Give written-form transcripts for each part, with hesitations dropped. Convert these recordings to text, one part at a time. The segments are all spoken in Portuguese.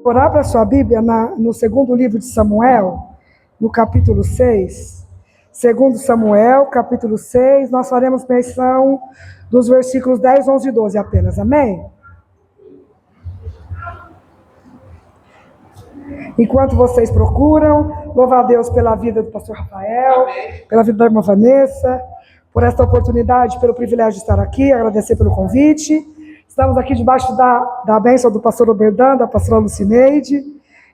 Orar para a sua Bíblia no segundo livro de Samuel, no capítulo 6. Segundo Samuel, capítulo 6, nós faremos menção dos versículos 10, 11 e 12 apenas, amém? Enquanto vocês procuram, louvar a Deus pela vida do pastor Rafael, pela vida da irmã Vanessa, por esta oportunidade, pelo privilégio de estar aqui, agradecer pelo convite. Estamos aqui debaixo da bênção do pastor Oberdan, da pastora Lucineide,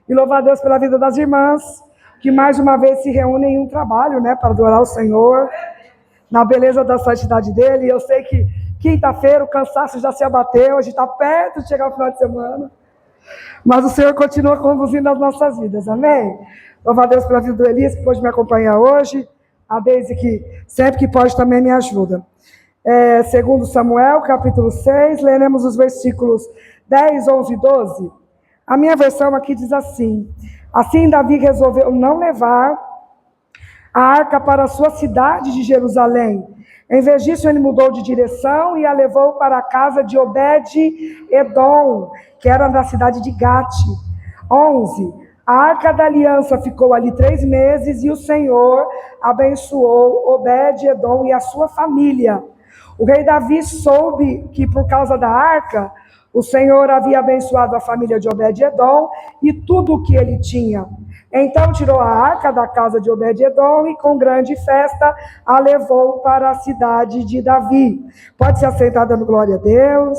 e louvar a Deus pela vida das irmãs, que mais uma vez se reúnem em um trabalho, para adorar o Senhor, na beleza da santidade dele. Eu sei que quinta-feira o cansaço já se abateu, a gente está perto de chegar ao final de semana, mas o Senhor continua conduzindo as nossas vidas, amém? Louvar a Deus pela vida do Elias, que pôde me acompanhar hoje, a Deise, que sempre que pode também me ajuda. Segundo Samuel, capítulo 6, leremos os versículos 10, 11 e 12. A minha versão aqui diz assim: assim Davi resolveu não levar a arca para a sua cidade de Jerusalém. Em vez disso, ele mudou de direção e a levou para a casa de Obed-Edom, que era na cidade de Gate. 11. A arca da aliança ficou ali 3 meses e o Senhor abençoou Obed-Edom e a sua família. O rei Davi soube que por causa da arca, o Senhor havia abençoado a família de Obed-Edom e tudo o que ele tinha. Então tirou a arca da casa de Obed-Edom e com grande festa a levou para a cidade de Davi. Pode se assentar dando glória a Deus.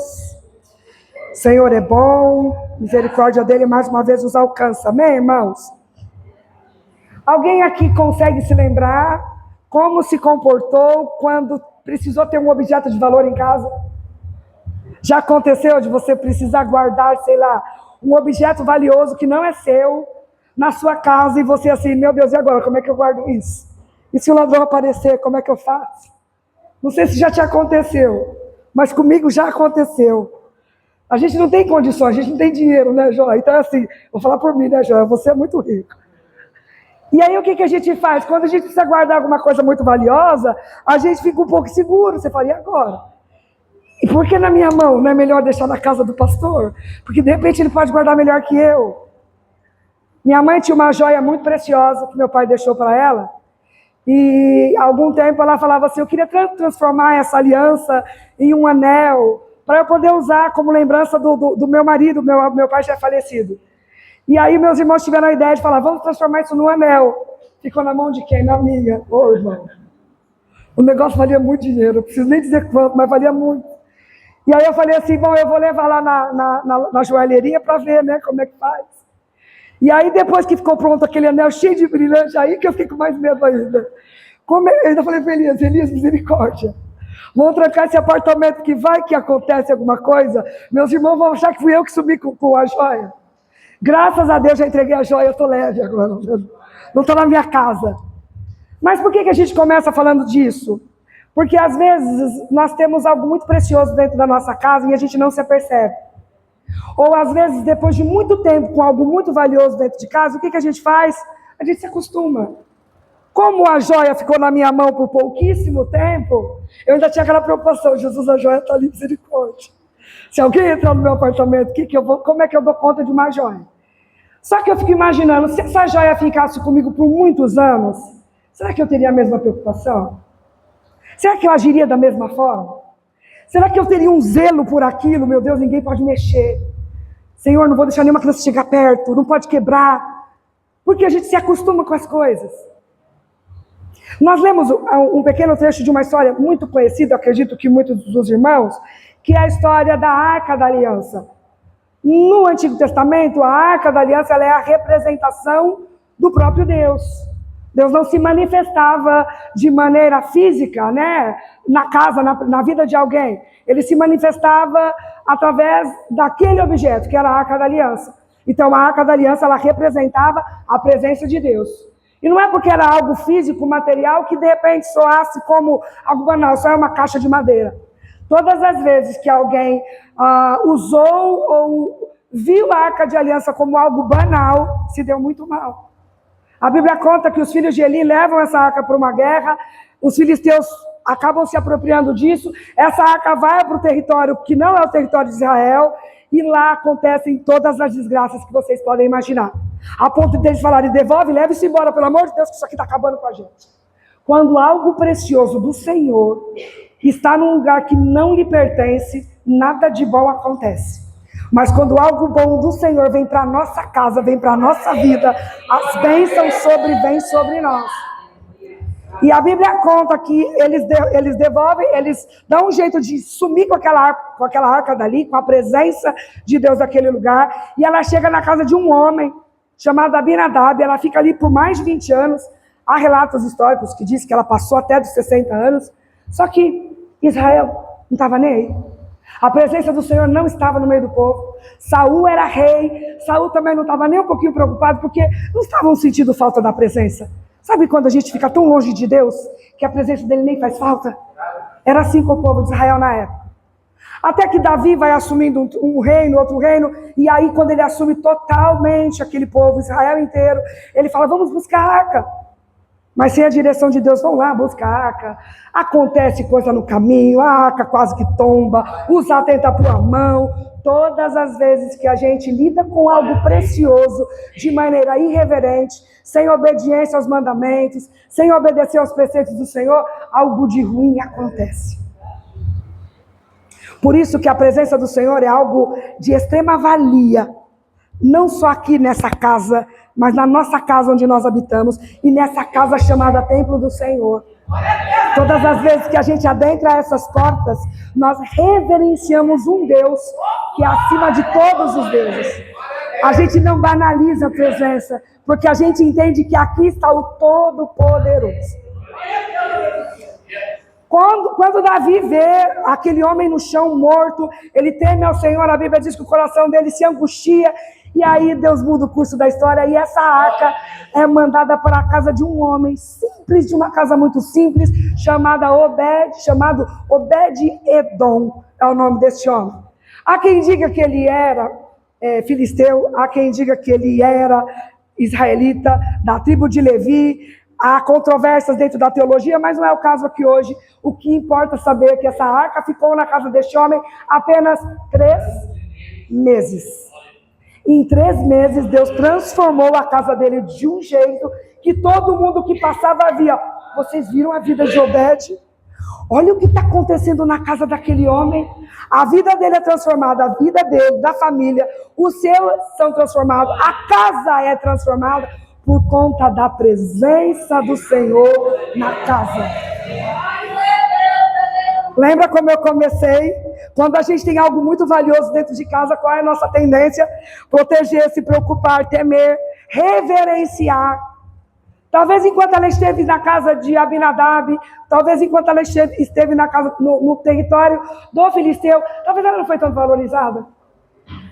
Senhor é bom, misericórdia dele mais uma vez nos alcança. Amém, irmãos? Alguém aqui consegue se lembrar como se comportou quando precisou ter um objeto de valor em casa? Já aconteceu de você precisar guardar, sei lá, um objeto valioso que não é seu, na sua casa, e você assim, meu Deus, e agora, como é que eu guardo isso? E se o ladrão aparecer, como é que eu faço? Não sei se já te aconteceu, mas comigo já aconteceu. A gente não tem condições, a gente não tem dinheiro, né, Joia? Então, assim, vou falar por mim, né, Joia? Você é muito rico. E aí, o que a gente faz? Quando a gente precisa guardar alguma coisa muito valiosa, a gente fica um pouco seguro. Você fala, e agora? E por que na minha mão não é melhor deixar na casa do pastor? Porque, de repente, ele pode guardar melhor que eu. Minha mãe tinha uma joia muito preciosa que meu pai deixou para ela. E, há algum tempo, ela falava assim, eu queria transformar essa aliança em um anel, para eu poder usar como lembrança do meu marido, meu pai já é falecido. E aí meus irmãos tiveram a ideia de falar, vamos transformar isso num anel. Ficou na mão de quem? Na minha. Ô, irmão, o negócio valia muito dinheiro, não preciso nem dizer quanto, mas valia muito. E aí eu falei assim, bom, eu vou levar lá na joalheria para ver, né, como é que faz. E aí depois que ficou pronto aquele anel cheio de brilhante, aí que eu fiquei com mais medo ainda. Eu ainda falei para Elias, misericórdia. Vamos trancar esse apartamento que vai que acontece alguma coisa. Meus irmãos vão achar que fui eu que subi com a joia. Graças a Deus já entreguei a joia, eu estou leve agora. Não estou na minha casa. Mas por que a gente começa falando disso? Porque às vezes nós temos algo muito precioso dentro da nossa casa e a gente não se apercebe. Ou às vezes, depois de muito tempo com algo muito valioso dentro de casa, o que a gente faz? A gente se acostuma. Como a joia ficou na minha mão por pouquíssimo tempo, eu ainda tinha aquela preocupação, Jesus, a joia está ali, misericórdia. Se alguém entrar no meu apartamento, como é que eu dou conta de uma joia? Só que eu fico imaginando, se essa joia ficasse comigo por muitos anos, será que eu teria a mesma preocupação? Será que eu agiria da mesma forma? Será que eu teria um zelo por aquilo? Meu Deus, ninguém pode mexer. Senhor, não vou deixar nenhuma criança chegar perto, não pode quebrar. Porque a gente se acostuma com as coisas. Nós lemos um pequeno trecho de uma história muito conhecida, acredito que muitos dos irmãos, que é a história da Arca da Aliança. No Antigo Testamento, a Arca da Aliança ela é a representação do próprio Deus. Deus não se manifestava de maneira física, na casa, na vida de alguém. Ele se manifestava através daquele objeto, que era a Arca da Aliança. Então, a Arca da Aliança, ela representava a presença de Deus. E não é porque era algo físico, material, que de repente soasse como algo banal, só é uma caixa de madeira. Todas as vezes que alguém usou ou viu a Arca de Aliança como algo banal, se deu muito mal. A Bíblia conta que os filhos de Eli levam essa arca para uma guerra, os filisteus acabam se apropriando disso, essa arca vai para o território que não é o território de Israel, E lá acontecem todas as desgraças que vocês podem imaginar. A ponto de eles falarem, devolve, leve-se embora, pelo amor de Deus, que isso aqui está acabando com a gente. Quando algo precioso do Senhor está num lugar que não lhe pertence, nada de bom acontece. Mas quando algo bom do Senhor vem para a nossa casa, vem para a nossa vida, as bênçãos vêm sobre nós. E a Bíblia conta que eles devolvem, eles dão um jeito de sumir com aquela arca dali, com a presença de Deus naquele lugar, e ela chega na casa de um homem chamado Abinadab. Ela fica ali por mais de 20 anos. Há relatos históricos que dizem que ela passou até dos 60 anos. Só que Israel não estava nem aí. A presença do Senhor não estava no meio do povo. Saul era rei. Saul também não estava nem um pouquinho preocupado, porque não estavam sentindo falta da presença. Sabe quando a gente fica tão longe de Deus, que a presença dele nem faz falta? Era assim com o povo de Israel na época. Até que Davi vai assumindo um reino, outro reino, e aí quando ele assume totalmente aquele povo, Israel inteiro, ele fala, vamos buscar a arca. Mas sem a direção de Deus, vão lá buscar a arca. Acontece coisa no caminho, a arca quase que tomba, Uzá tenta pôr a mão. Todas as vezes que a gente lida com algo precioso de maneira irreverente, sem obediência aos mandamentos, sem obedecer aos preceitos do Senhor, algo de ruim acontece. Por isso que a presença do Senhor é algo de extrema valia, não só aqui nessa casa, mas na nossa casa onde nós habitamos, e nessa casa chamada Templo do Senhor. Todas as vezes que a gente adentra essas portas, nós reverenciamos um Deus que é acima de todos os deuses. A gente não banaliza a presença, porque a gente entende que aqui está o Todo-Poderoso. Quando Davi vê aquele homem no chão morto, ele teme ao Senhor, a Bíblia diz que o coração dele se angustia, e aí Deus muda o curso da história, e essa arca é mandada para a casa de um homem simples, de uma casa muito simples, chamado Obed-Edom, é o nome desse homem. Há quem diga que ele era filisteu, há quem diga que ele era israelita, da tribo de Levi. Há controvérsias dentro da teologia, mas não é o caso aqui hoje. O que importa é saber que essa arca ficou na casa deste homem apenas 3 meses. Em 3 meses, Deus transformou a casa dele de um jeito que todo mundo que passava via. Vocês viram a vida de Obed? Olha o que está acontecendo na casa daquele homem. A vida dele é transformada, a vida dele, da família, os seus são transformados, a casa é transformada por conta da presença do Senhor na casa. Lembra como eu comecei? Quando a gente tem algo muito valioso dentro de casa, qual é a nossa tendência? Proteger, se preocupar, temer, reverenciar. Talvez enquanto ela esteve na casa de Abinadab, talvez enquanto ela esteve na casa, no território do filisteu, talvez ela não foi tão valorizada.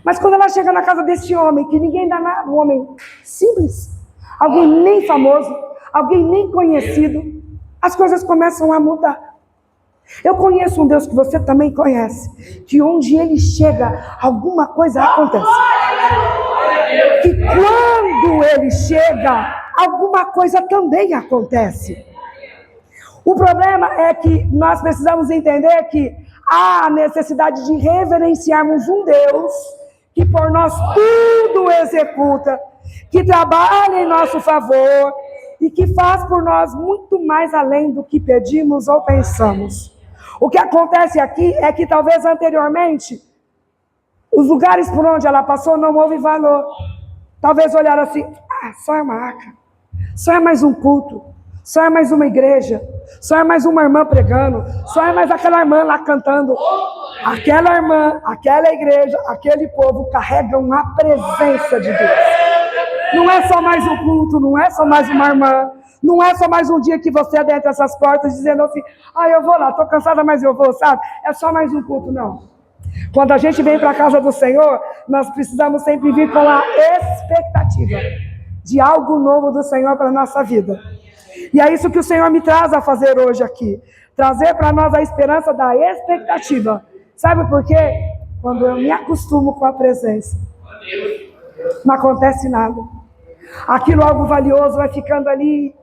Mas quando ela chega na casa desse homem, que ninguém dá nada, um homem simples, alguém nem famoso, alguém nem conhecido, as coisas começam a mudar. Eu conheço um Deus que você também conhece, que onde ele chega, alguma coisa acontece. Que quando ele chega, alguma coisa também acontece. O problema é que nós precisamos entender que há a necessidade de reverenciarmos um Deus que por nós tudo executa, que trabalha em nosso favor e que faz por nós muito mais além do que pedimos ou pensamos. O que acontece aqui é que talvez anteriormente, os lugares por onde ela passou não houve valor. Talvez olharam assim, só é uma arca, só é mais um culto, só é mais uma igreja, só é mais uma irmã pregando, só é mais aquela irmã lá cantando. Aquela irmã, aquela igreja, aquele povo carregam a presença de Deus. Não é só mais um culto, não é só mais uma irmã, não é só mais um dia que você adentra essas portas dizendo assim, eu vou lá, estou cansada, mas eu vou, sabe? É só mais um culto, não. Quando a gente vem para a casa do Senhor, nós precisamos sempre vir com a expectativa de algo novo do Senhor para a nossa vida. E é isso que o Senhor me traz a fazer hoje aqui. Trazer para nós a esperança da expectativa. Sabe por quê? Quando eu me acostumo com a presença, não acontece nada. Aquilo algo valioso vai ficando ali,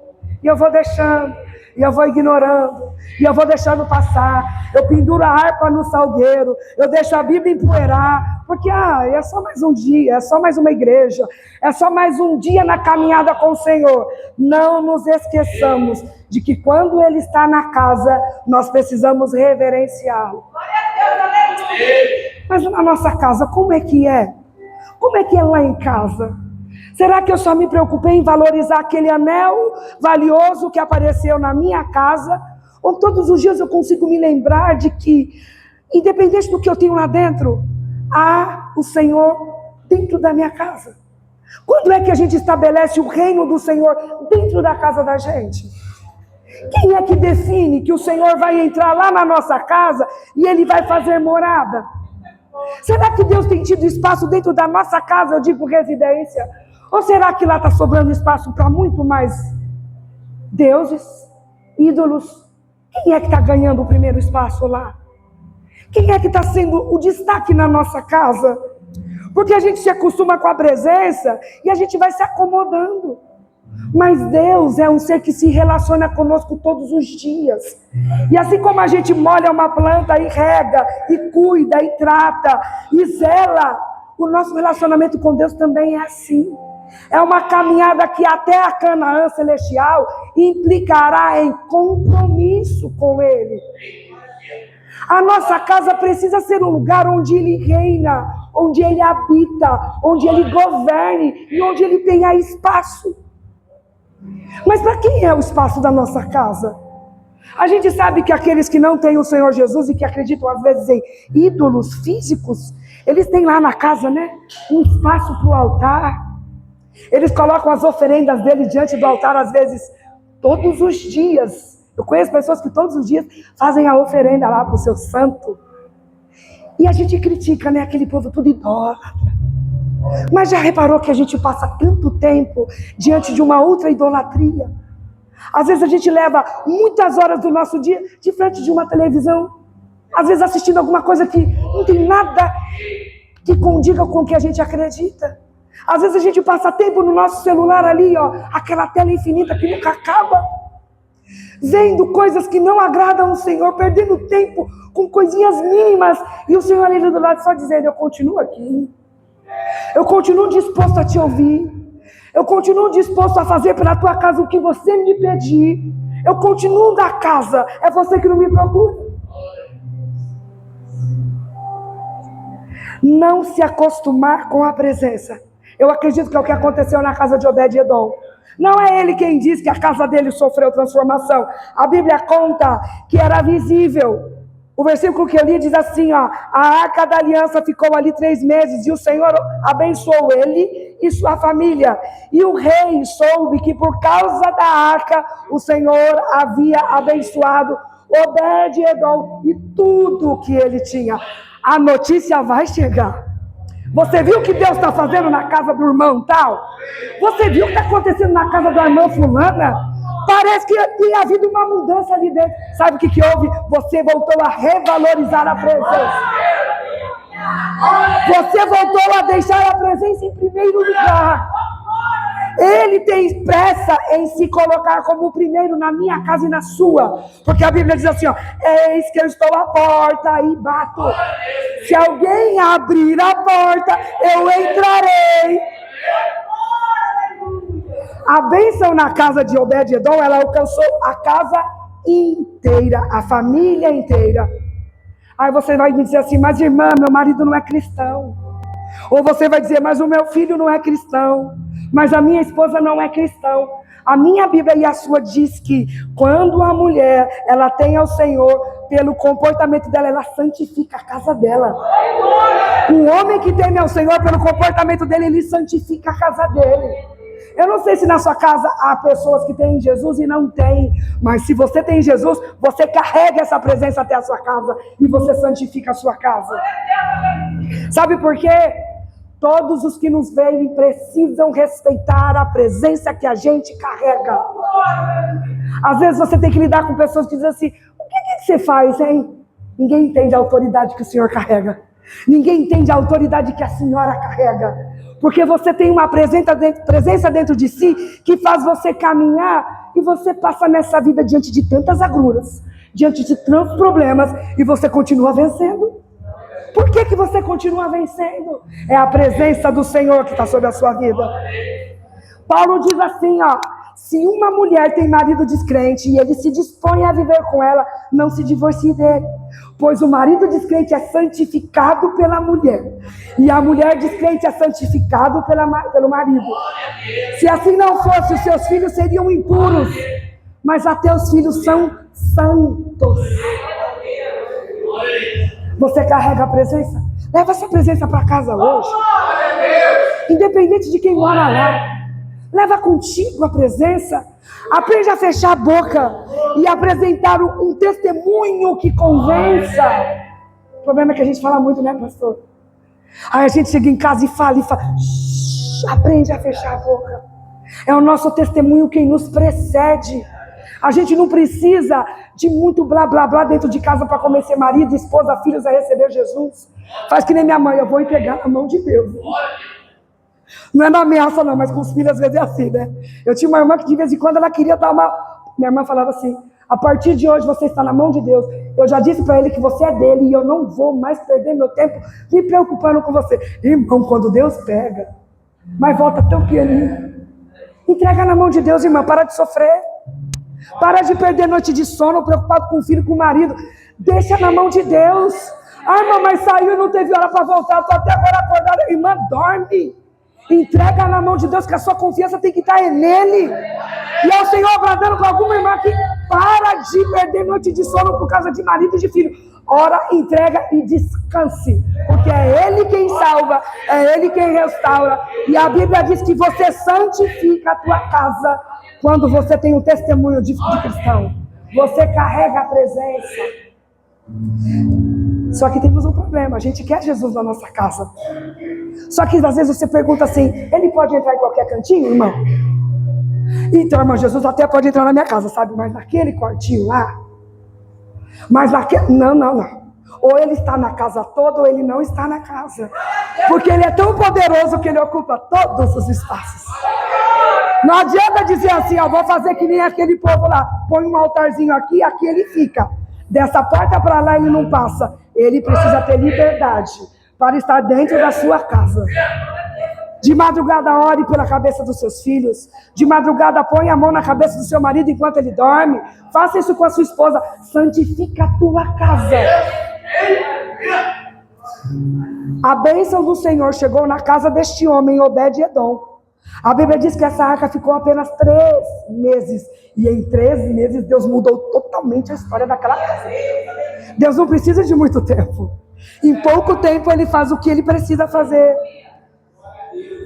e eu vou deixando. e eu vou ignorando, e eu vou deixando passar, eu penduro a harpa no salgueiro, eu deixo a Bíblia empoeirar, porque é só mais um dia, é só mais uma igreja, é só mais um dia na caminhada com o Senhor. Não nos esqueçamos de que quando Ele está na casa, nós precisamos reverenciá-lo. Mas na nossa casa, como é que é? Como é que é lá em casa? Será que eu só me preocupei em valorizar aquele anel valioso que apareceu na minha casa? Ou todos os dias eu consigo me lembrar de que, independente do que eu tenho lá dentro, há o Senhor dentro da minha casa? Quando é que a gente estabelece o reino do Senhor dentro da casa da gente? Quem é que define que o Senhor vai entrar lá na nossa casa e Ele vai fazer morada? Será que Deus tem tido espaço dentro da nossa casa, eu digo residência? Ou será que lá está sobrando espaço para muito mais deuses, ídolos? Quem é que está ganhando o primeiro espaço lá? Quem é que está sendo o destaque na nossa casa? Porque a gente se acostuma com a presença e a gente vai se acomodando. Mas Deus é um ser que se relaciona conosco todos os dias. E assim como a gente molha uma planta e rega, e cuida, e trata, e zela, o nosso relacionamento com Deus também é assim. É uma caminhada que até a Canaã celestial implicará em compromisso com Ele. A nossa casa precisa ser um lugar onde Ele reina, onde Ele habita, onde Ele governe e onde Ele tenha espaço. Mas para quem é o espaço da nossa casa? A gente sabe que aqueles que não têm o Senhor Jesus e que acreditam às vezes em ídolos físicos, eles têm lá na casa, né, um espaço para o altar. Eles colocam as oferendas dele diante do altar, às vezes, todos os dias. Eu conheço pessoas que todos os dias fazem a oferenda lá para o seu santo. E a gente critica, né, aquele povo tudo idólatra. Mas já reparou que a gente passa tanto tempo diante de uma outra idolatria? Às vezes a gente leva muitas horas do nosso dia de frente de uma televisão, às vezes assistindo alguma coisa que não tem nada que condiga com o que a gente acredita. Às vezes a gente passa tempo no nosso celular ali, ó, aquela tela infinita que nunca acaba, vendo coisas que não agradam ao Senhor, perdendo tempo com coisinhas mínimas, e o Senhor ali do lado só dizendo: eu continuo aqui, eu continuo disposto a te ouvir, eu continuo disposto a fazer pela tua casa o que você me pedir, eu continuo da casa, é você que não me procura. Não se acostumar com a presença. Eu acredito que é o que aconteceu na casa de Obed-Edom. Não é ele quem diz que a casa dele sofreu transformação. A Bíblia conta que era visível. O versículo que eu li diz assim, ó: a arca da aliança ficou ali 3 meses e o Senhor abençoou ele e sua família. E o rei soube que por causa da arca o Senhor havia abençoado Obed-Edom e tudo o que ele tinha. A notícia vai chegar. Você viu o que Deus está fazendo na casa do irmão tal? Você viu o que está acontecendo na casa da irmã fulana? Parece que tem havido uma mudança ali dentro. Sabe o que houve? Você voltou a revalorizar a presença. Você voltou a deixar a presença em primeiro lugar. Ele tem pressa em se colocar como o primeiro na minha casa e na sua. Porque a Bíblia diz assim, ó: eis que eu estou à porta e bato. Se alguém abrir a porta, eu entrarei. A bênção na casa de Obed-Edom, ela alcançou a casa inteira, a família inteira. Aí você vai me dizer assim: mas irmã, meu marido não é cristão. Ou você vai dizer: mas o meu filho não é cristão, mas a minha esposa não é cristão. A minha Bíblia e a sua diz que quando a mulher, ela tem ao Senhor, pelo comportamento dela, ela santifica a casa dela. O homem que teme ao Senhor, pelo comportamento dele, ele santifica a casa dele. Eu não sei se na sua casa há pessoas que têm Jesus e não têm, mas se você tem Jesus, você carrega essa presença até a sua casa e você santifica a sua casa. Sabe por quê? Todos os que nos veem precisam respeitar a presença que a gente carrega. Às vezes você tem que lidar com pessoas que dizem assim: o que você faz, hein? Ninguém entende a autoridade que o Senhor carrega. Ninguém entende a autoridade que a senhora carrega. Porque você tem uma presença dentro de si que faz você caminhar E você passa nessa vida diante de tantas agruras, diante de tantos problemas, e você continua vencendo. Por que você continua vencendo? É a presença do Senhor que está sobre a sua vida. Paulo diz assim, ó: se uma mulher tem marido descrente e ele se dispõe a viver com ela, não se divorcie dele, pois o marido descrente é santificado pela mulher, e a mulher descrente é santificado pelo marido. Se assim não fosse, os seus filhos seriam impuros, mas até os filhos são santos. Você carrega a presença? Leva essa presença para casa hoje. Independente de quem mora lá. Leva contigo a presença. Aprende a fechar a boca e apresentar um testemunho que convença. O problema é que a gente fala muito, né, pastor? Aí a gente chega em casa e fala. Aprende a fechar a boca. É o nosso testemunho quem nos precede. A gente não precisa de muito blá blá blá dentro de casa para convencer marido, esposa, filhos a receber Jesus. Faz que nem minha mãe: eu vou entregar na mão de Deus. Não é na ameaça não, mas com os filhos às vezes é assim, né? Eu tinha uma irmã que de vez em quando ela queria dar uma... Minha irmã falava assim: a partir de hoje você está na mão de Deus. Eu já disse para ele que você é dele e eu não vou mais perder meu tempo me preocupando com você. Irmão, quando Deus pega, mas volta tão pianinho. Entrega na mão de Deus, irmã, para de sofrer. Para de perder noite de sono preocupado com o filho, com o marido. Deixa na mão de Deus. Ah, irmã, mas saiu e não teve hora para voltar. Estou até agora acordada. Irmã, dorme. Entrega na mão de Deus, que a sua confiança tem que estar nele. E é o Senhor bradando com alguma irmã que para de perder noite de sono por causa de marido e de filho. Ora, entrega e descanse, porque é Ele quem salva, é Ele quem restaura. E a Bíblia diz que você santifica a tua casa quando você tem um testemunho de cristão. Você carrega a presença. Só que temos um problema: a gente quer Jesus na nossa casa. Só que às vezes você pergunta assim: ele pode entrar em qualquer cantinho, irmão? Então, irmão, Jesus até pode entrar na minha casa, sabe? Mas naquele quartinho lá, mas naquele... Não. Ou ele está na casa toda, ou ele não está na casa. Porque ele é tão poderoso que ele ocupa todos os espaços. Não adianta dizer assim: ó, vou fazer que nem aquele povo lá, põe um altarzinho aqui, aqui ele fica. Dessa porta para lá ele não passa. Ele precisa ter liberdade para estar dentro da sua casa. De madrugada, ore pela cabeça dos seus filhos. De madrugada, põe a mão na cabeça do seu marido enquanto ele dorme. Faça isso com a sua esposa. Santifica a tua casa. A bênção do Senhor chegou na casa deste homem, Obed-Edom. A Bíblia diz que essa arca ficou apenas 3 meses. E em 3 meses Deus mudou totalmente a história daquela casa. Deus não precisa de muito tempo. Em pouco tempo ele faz o que ele precisa fazer.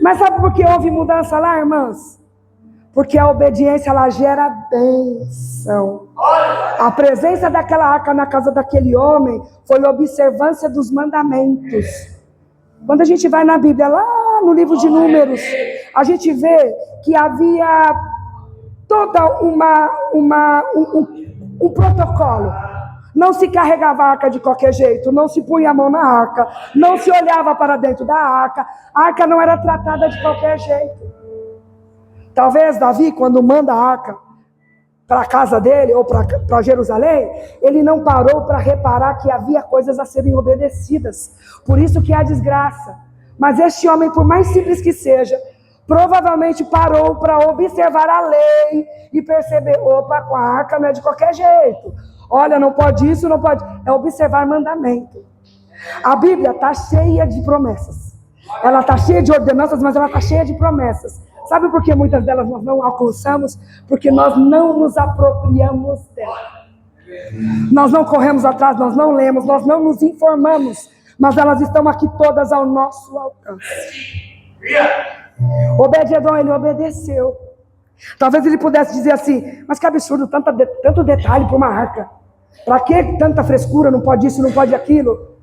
Mas sabe por que houve mudança lá, irmãs? Porque a obediência, ela gera bênção. A presença daquela arca na casa daquele homem foi observância dos mandamentos. Quando a gente vai na Bíblia, lá no livro de Números, a gente vê que havia toda um protocolo. Não se carregava a arca de qualquer jeito, não se punha a mão na arca, não se olhava para dentro da arca. A arca não era tratada de qualquer jeito. Talvez Davi, quando manda a arca para a casa dele ou para Jerusalém, ele não parou para reparar que havia coisas a serem obedecidas. Por isso que há desgraça. Mas este homem, por mais simples que seja, provavelmente parou para observar a lei e perceber: opa, com a arca não é de qualquer jeito. Olha, não pode isso, não pode... É observar mandamento. A Bíblia está cheia de promessas. Ela está cheia de ordenanças, mas ela está cheia de promessas. Sabe por que muitas delas nós não alcançamos? Porque nós não nos apropriamos dela. Nós não corremos atrás, nós não lemos, nós não nos informamos. Mas elas estão aqui todas ao nosso alcance. Obed-Edom, ele obedeceu. Talvez ele pudesse dizer assim: mas que absurdo, tanto detalhe para uma arca. Para que tanta frescura, não pode isso, não pode aquilo?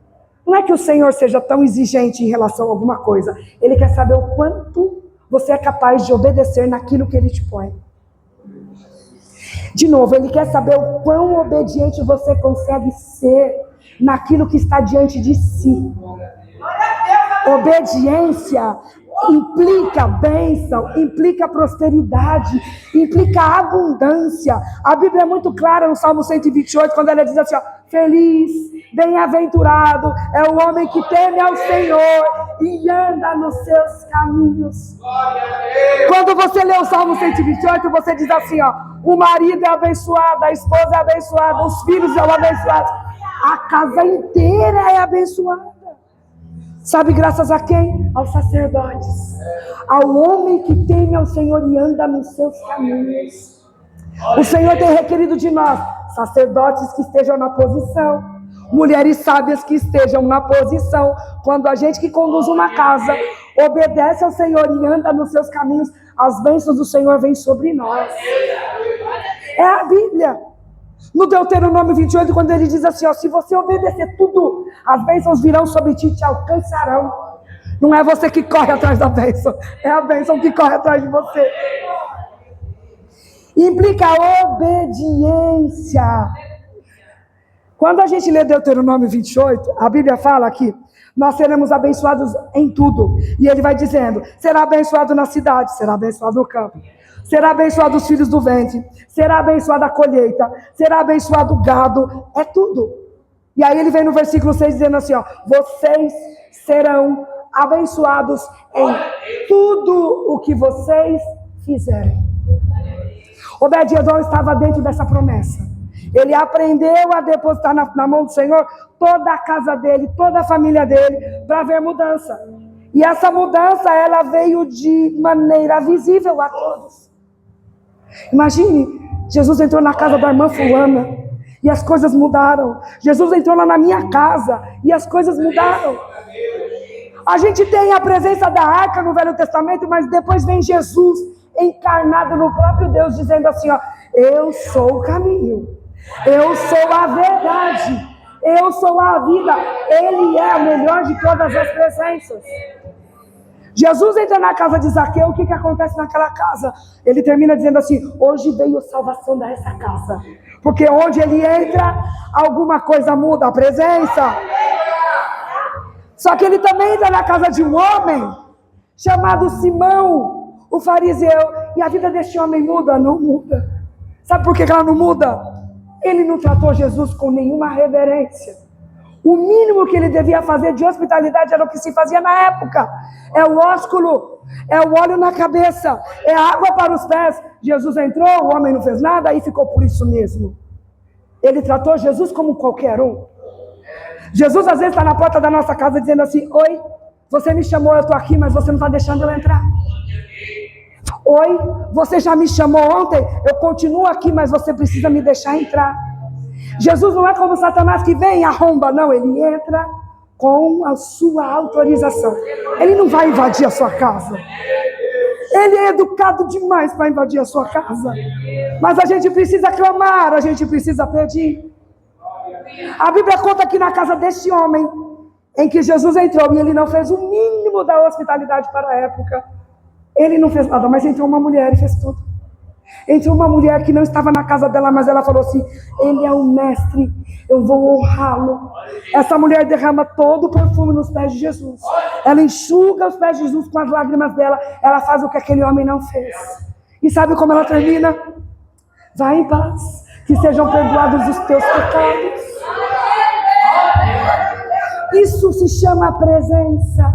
Não é que o Senhor seja tão exigente em relação a alguma coisa. Ele quer saber o quanto você é capaz de obedecer naquilo que Ele te põe. De novo, Ele quer saber o quão obediente você consegue ser naquilo que está diante de si. Obediência implica bênção, implica prosperidade, implica abundância. A Bíblia é muito clara no Salmo 128, quando ela diz assim, ó, feliz, bem-aventurado é o homem que teme ao Senhor e anda nos seus caminhos. Quando você lê o Salmo 128, você diz assim, ó, o marido é abençoado, a esposa é abençoada, os filhos são abençoados, a casa inteira é abençoada. Sabe graças a quem? Aos sacerdotes, ao homem que teme ao Senhor e anda nos seus caminhos. O Senhor tem requerido de nós sacerdotes que estejam na posição, mulheres sábias que estejam na posição. Quando a gente que conduz uma casa obedece ao Senhor e anda nos seus caminhos, as bênçãos do Senhor vêm sobre nós. É a Bíblia. No Deuteronômio 28, quando ele diz assim, ó, se você obedecer tudo, as bênçãos virão sobre ti e te alcançarão. Não é você que corre atrás da bênção, é a bênção que corre atrás de você. Implica obediência. Quando a gente lê Deuteronômio 28, a Bíblia fala que nós seremos abençoados em tudo. E ele vai dizendo, será abençoado na cidade, será abençoado no campo. Será abençoado os filhos do ventre, será abençoada a colheita, será abençoado o gado, é tudo. E aí ele vem no versículo 6 dizendo assim, ó, vocês serão abençoados em tudo o que vocês fizerem. Obed-Edom estava dentro dessa promessa. Ele aprendeu a depositar na mão do Senhor toda a casa dele, toda a família dele, para ver mudança. E essa mudança, ela veio de maneira visível a todos. Imagine, Jesus entrou na casa da irmã fulana e as coisas mudaram. Jesus entrou lá na minha casa e as coisas mudaram. A gente tem a presença da arca no Velho Testamento, mas depois vem Jesus encarnado no próprio Deus, dizendo assim, ó, eu sou o caminho, eu sou a verdade, eu sou a vida. Ele é a melhor de todas as presenças. Jesus entra na casa de Zaqueu, o que acontece naquela casa? Ele termina dizendo assim, hoje veio a salvação dessa casa. Porque onde ele entra, alguma coisa muda, a presença. Só que ele também entra na casa de um homem, chamado Simão, o fariseu. E a vida deste homem muda? Não muda. Sabe por que ela não muda? Ele não tratou Jesus com nenhuma reverência. O mínimo que ele devia fazer de hospitalidade era o que se fazia na época. É o ósculo, é o óleo na cabeça, é água para os pés. Jesus entrou, o homem não fez nada, aí ficou por isso mesmo. Ele tratou Jesus como qualquer um. Jesus às vezes está na porta da nossa casa dizendo assim, oi, você me chamou, eu estou aqui, mas você não está deixando eu entrar. Oi, você já me chamou ontem, eu continuo aqui, mas você precisa me deixar entrar. Jesus não é como Satanás que vem e arromba, não, ele entra com a sua autorização. Ele não vai invadir a sua casa. Ele é educado demais para invadir a sua casa. Mas a gente precisa clamar, a gente precisa pedir. A Bíblia conta que na casa deste homem, em que Jesus entrou e ele não fez o mínimo da hospitalidade para a época, ele não fez nada, mas entrou uma mulher e fez tudo. Entrou uma mulher que não estava na casa dela, mas ela falou assim, ele é um mestre, eu vou honrá-lo. Essa mulher derrama todo o perfume nos pés de Jesus. Ela enxuga os pés de Jesus com as lágrimas dela. Ela faz o que aquele homem não fez. E sabe como ela termina? Vai em paz, que sejam perdoados os teus pecados. Isso se chama presença.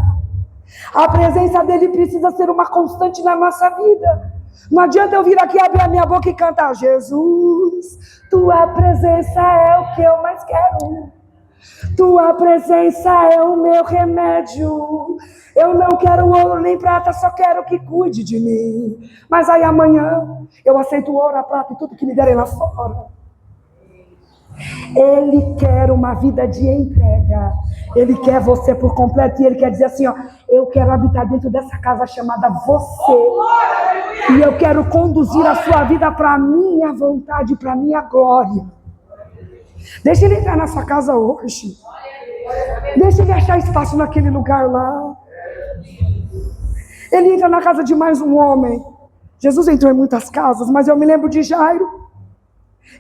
A presença dele precisa ser uma constante na nossa vida. Não adianta eu vir aqui, abrir a minha boca e cantar, Jesus, tua presença é o que eu mais quero. Tua presença é o meu remédio. Eu não quero ouro nem prata, só quero que cuide de mim. Mas aí amanhã eu aceito o ouro, a prata e tudo que me derem lá fora. Ele quer uma vida de entrega. Ele quer você por completo. E ele quer dizer assim, ó, eu quero habitar dentro dessa casa chamada você. E eu quero conduzir a sua vida para a minha vontade, para a minha glória. Deixa ele entrar na sua casa hoje. Deixa ele achar espaço naquele lugar lá. Ele entra na casa de mais um homem. Jesus entrou em muitas casas, mas eu me lembro de Jairo.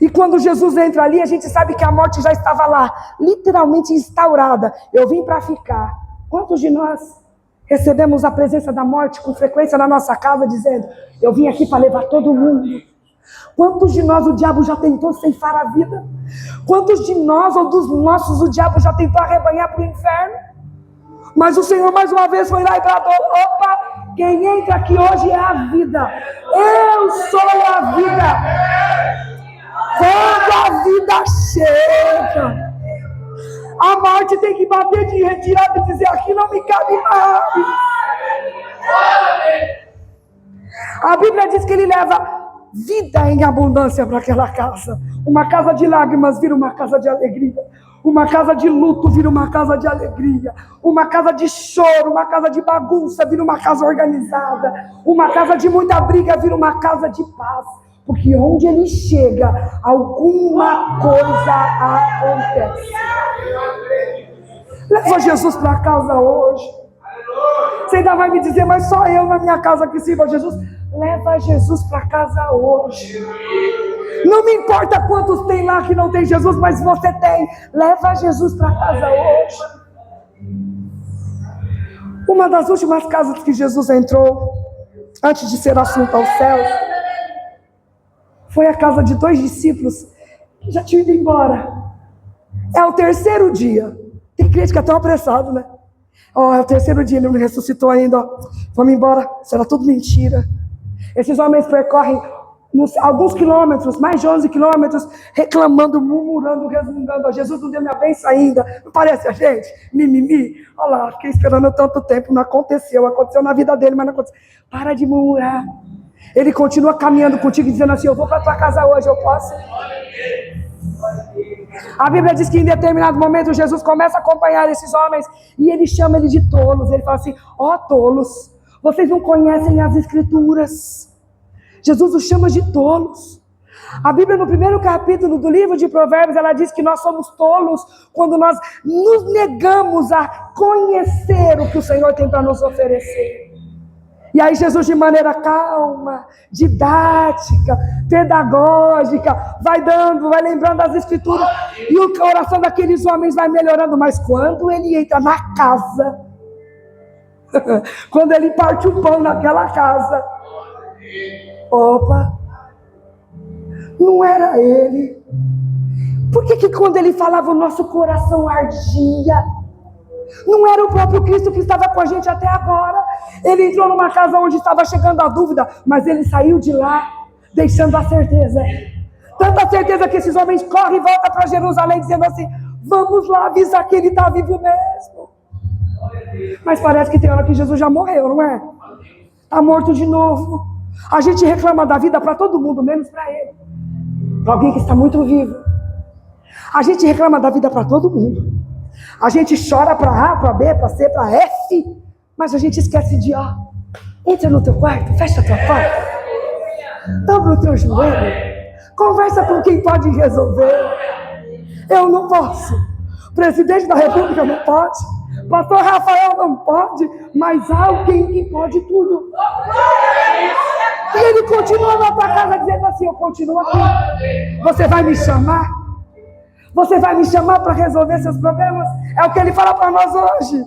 E quando Jesus entra ali, a gente sabe que a morte já estava lá, literalmente instaurada. Eu vim para ficar. Quantos de nós Recebemos a presença da morte com frequência na nossa casa, dizendo: eu vim aqui para levar todo mundo. Quantos de nós o diabo já tentou ceifar a vida? Quantos de nós ou dos nossos o diabo já tentou arrebanhar para o inferno? Mas o Senhor mais uma vez foi lá e bradou: opa, quem entra aqui hoje é a vida. Eu sou a vida. Quando a vida chega, a morte tem que bater de retirada e dizer: aqui não me cabe mais. A Bíblia diz que ele leva vida em abundância para aquela casa. Uma casa de lágrimas vira uma casa de alegria. Uma casa de luto vira uma casa de alegria. Uma casa de choro, uma casa de bagunça vira uma casa organizada. Uma casa de muita briga vira uma casa de paz. Porque onde ele chega, alguma coisa acontece. Leva Jesus para casa hoje. Você ainda vai me dizer: mas só eu na minha casa que sirvo a Jesus. Leva Jesus para casa hoje. Não me importa quantos tem lá que não tem Jesus, mas você tem. Leva Jesus para casa hoje. Uma das últimas casas que Jesus entrou, antes de ser assunto aos céus, foi a casa de 2 discípulos que já tinham ido embora. É o 3º dia. Tem crente que é tão apressado, né? Ó, é o 3º dia, ele não ressuscitou ainda. Ó. Vamos embora. Será tudo mentira. Esses homens percorrem alguns quilômetros, mais de 11 quilômetros, reclamando, murmurando, resmungando. Ó, Jesus não deu minha bênção ainda. Não parece a gente? Mimimi. Olha lá, fiquei esperando tanto tempo, não aconteceu. Aconteceu na vida dele, mas não aconteceu. Para de murmurar. Ele continua caminhando contigo, dizendo assim: eu vou para tua casa hoje, eu posso? A Bíblia diz que em determinado momento Jesus começa a acompanhar esses homens e ele chama eles de tolos. Ele fala assim: ó tolos, vocês não conhecem as Escrituras. Jesus os chama de tolos. A Bíblia, no 1º capítulo do livro de Provérbios, ela diz que nós somos tolos quando nós nos negamos a conhecer o que o Senhor tem para nos oferecer. E aí Jesus, de maneira calma, didática, pedagógica, vai lembrando as Escrituras, e o coração daqueles homens vai melhorando. Mas quando ele entra na casa, quando ele parte o pão naquela casa, opa, não era ele. Por que quando ele falava o nosso coração ardia? Não era o próprio Cristo que estava com a gente até agora. Ele entrou numa casa onde estava chegando a dúvida, mas ele saiu de lá deixando a certeza. Tanta certeza que esses homens correm e voltam para Jerusalém dizendo assim: vamos lá avisar que ele está vivo mesmo. Mas parece que tem hora que Jesus já morreu, não é? Está morto de novo. A gente reclama da vida para todo mundo, menos para ele. Para alguém que está muito vivo. A gente reclama da vida para todo mundo. A gente chora para A, para B, para C, para F, mas a gente esquece de A. Entra no teu quarto, fecha a tua porta, dobra o teu joelho, conversa com quem pode resolver. Eu não posso, o presidente da República não pode, pastor Rafael não pode, mas há alguém que pode tudo. E ele continua na tua casa dizendo assim: eu continuo aqui. Você vai me chamar? Você vai me chamar para resolver seus problemas? É o que ele fala para nós hoje.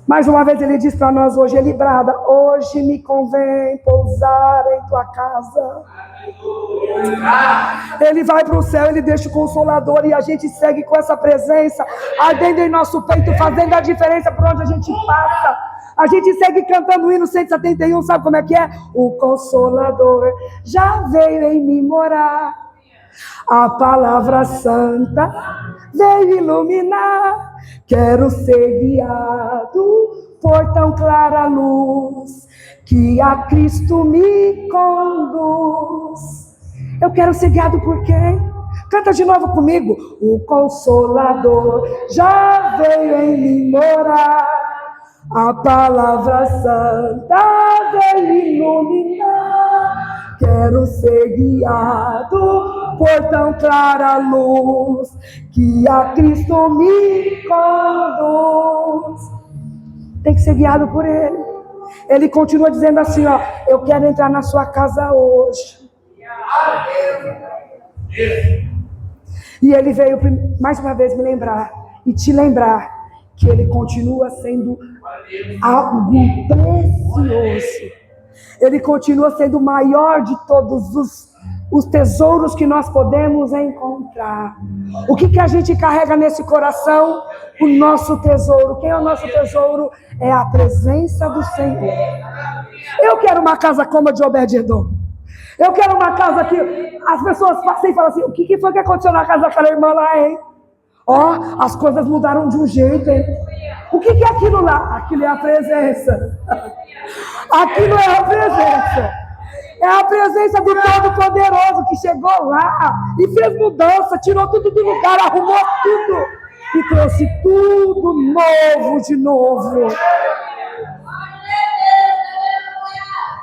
Mais uma vez ele diz para nós hoje, ele brada: hoje me convém pousar em tua casa. Ele vai para o céu, ele deixa o Consolador e a gente segue com essa presença ardendo em nosso peito, fazendo a diferença por onde a gente passa. A gente segue cantando o hino 171, sabe como é que é? O Consolador já veio em mim morar. A palavra santa veio iluminar. Quero ser guiado por tão clara luz que a Cristo me conduz. Eu quero ser guiado por quem? Canta de novo comigo. O Consolador já veio em mim morar. A palavra santa veio iluminar. Quero ser guiado por tão clara luz que a Cristo me conduz. Tem que ser guiado por Ele. Ele continua dizendo assim, ó: eu quero entrar na sua casa hoje. E Ele veio mais uma vez me lembrar e te lembrar que Ele continua sendo algo precioso. Ele continua sendo o maior de todos os tesouros que nós podemos encontrar. O que a gente carrega nesse coração? O nosso tesouro. Quem é o nosso tesouro? É a presença do Senhor. Eu quero uma casa como a de Obed-Edom. Eu quero uma casa que as pessoas passam e falam assim: o que foi que aconteceu na casa daquela irmã lá, hein? Ó, as coisas mudaram de um jeito, hein? O que é aquilo lá? Aquilo é a presença. Aquilo é a presença. É a presença do Todo-Poderoso que chegou lá e fez mudança, tirou tudo do lugar, arrumou tudo e trouxe tudo novo de novo.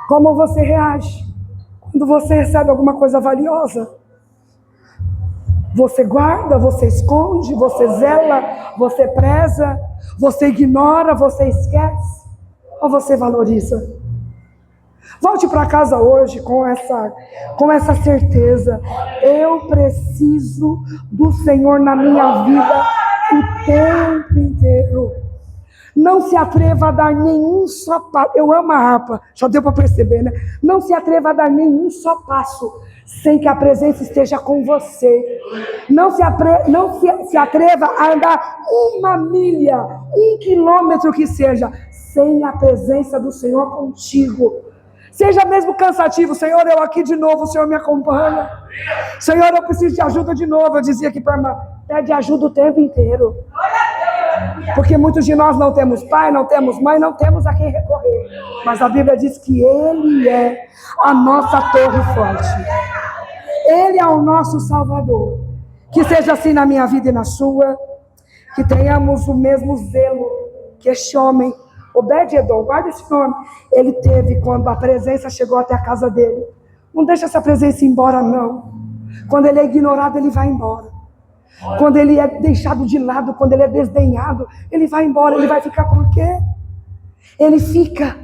Como você reage quando você recebe alguma coisa valiosa? Você guarda, você esconde, você zela, você preza, você ignora, você esquece, ou você valoriza? Volte para casa hoje com essa certeza: eu preciso do Senhor na minha vida o tempo inteiro. Não se atreva a dar nenhum só passo. Eu amo a harpa, já deu para perceber, né? Não se atreva a dar nenhum só passo sem que a presença esteja com você. Não se atreva a andar 1 milha, 1 quilômetro que seja, sem a presença do Senhor contigo. Seja mesmo cansativo: Senhor, eu aqui de novo, o Senhor me acompanha. Senhor, eu preciso de ajuda de novo. Eu dizia aqui para a irmã: pede ajuda o tempo inteiro. Porque muitos de nós não temos pai, não temos mãe, não temos a quem recorrer. Mas a Bíblia diz que Ele é a nossa torre forte. Ele é o nosso Salvador. Que seja assim na minha vida e na sua. Que tenhamos o mesmo zelo que este homem, Obed-Edom, guarda esse nome, ele teve quando a presença chegou até a casa dele. Não deixa essa presença ir embora, não. Quando ele é ignorado, ele vai embora. Quando ele é deixado de lado, quando ele é desdenhado, ele vai embora. Ele vai ficar por quê? Ele fica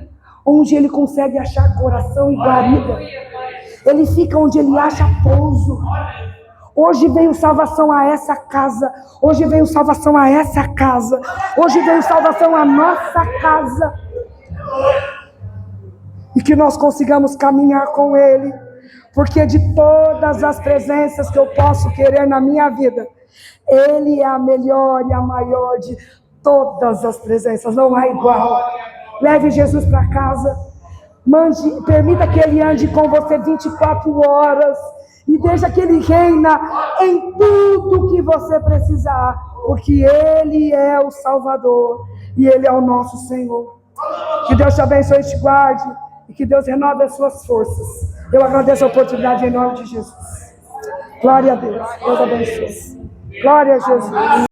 onde ele consegue achar coração e guarida. Ele fica onde ele acha pouso. Hoje veio salvação a essa casa. Hoje veio salvação a essa casa. Hoje veio salvação a nossa casa. E que nós consigamos caminhar com Ele. Porque de todas as presenças que eu posso querer na minha vida, Ele é a melhor e a maior de todas as presenças. Não há igual. Leve Jesus para casa. Permita que Ele ande com você 24 horas. E deixa que Ele reina em tudo que você precisar. Porque Ele é o Salvador. E Ele é o nosso Senhor. Que Deus te abençoe e te guarde. E que Deus renove as suas forças. Eu agradeço a oportunidade em nome de Jesus. Glória a Deus. Deus abençoe. Glória a Jesus.